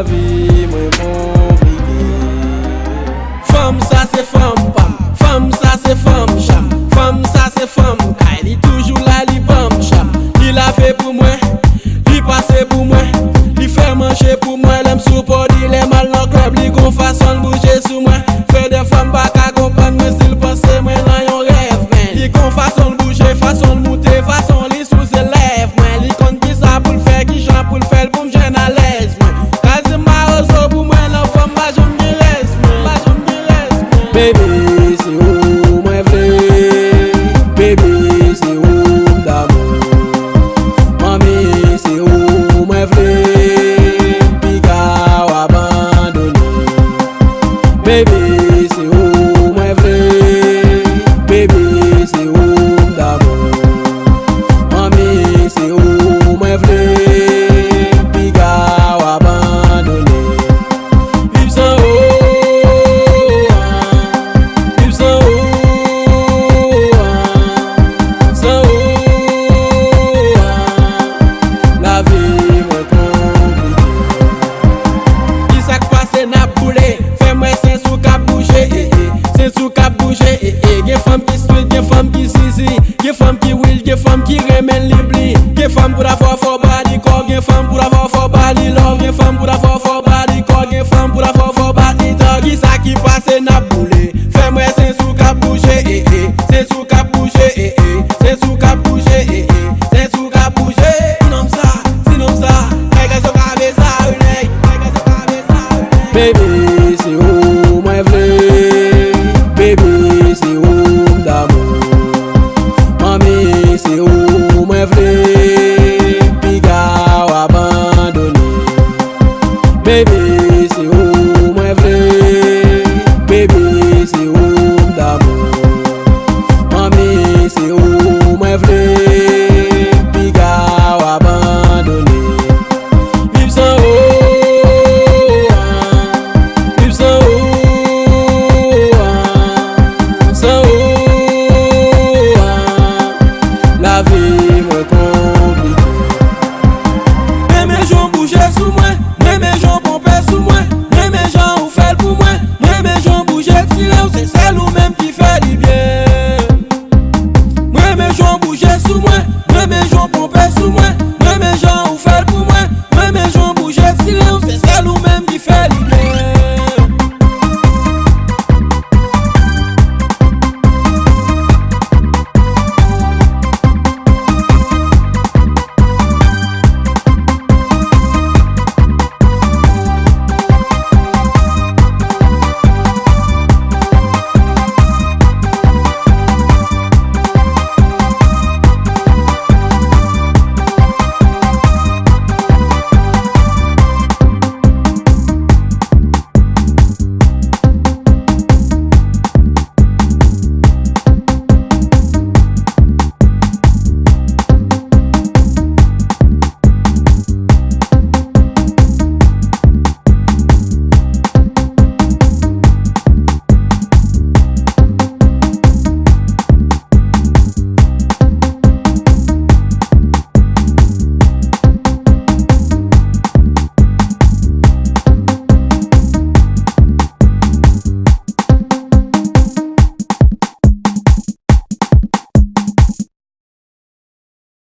la vie moins compliquée. Femme ça c'est femme pam, femme ça c'est femme cham, femme ça c'est femme kaili toujours là li bam cham. Il a fait pour moi, il passé pour moi, il fait manger pour moi, l'aime support, il est mal dans club, il gon façon bouger sous moi. Fait des femmes pas qu'à comprendre mais s'il pense moi là yon rêve man. Il gon façon bouger, façon monter, façon li sous ses lèvres man. Il compte qui ça pour le faire, qui j'en pour le faire pour me gêner à l'aise man. Quasi maroso pour moi la femme pas j'aime bien reste man, pas j'aime bien reste man. Baby c'est où moi vrai, baby c'est où d'amour, mami c'est où moi vrai, piga ou abandonné. Baby c'est où moi vrai, baby c'est où d'amour, mami c'est où moi vrai, piga ou abandonné. Vive sans eau, vive sans eau, sans eau, la vie moins compliquée. Qui ça passe n'a boulé, fais-moi c'est sous cap bouger, c'est sous cap bouger, Gen femme qui street, gen femme qui zizi, gen femme qui will, gen femme qui remène l'ibli, gen femme pour avoir fort body corps, gen femme pour avoir fort body love, gen femme pour avoir fort body corps, gen femme pour avoir fort body dog. Qui ça qui passe n'a boulé, fais-moi c'est sous cap bouger, c'est sous cap bouger, c'est sous cap bouger, c'est sous cap bouger. Sinon ça, regarde ce qu'avait ça, regarde ce qu'avait ça. Baby c'est où moi vrai, baby c'est où d'amour, mami c'est où moi vrai, piga ou abandonné. Baby c'est où moi vrai, baby c'est où d'amour, mami c'est où moi vrai, piga ou abandonné. Vive sans eau, vive sans eau, sans eau, la vie moins compliquée. Mes gens bouger sous moi, mes gens pomper sous moi, mes gens ou fait pour moi, mes gens bouger tirer, c'est celle ou même qui fait du bien. Mes gens bouger sous moi, mes gens pomper sous moi,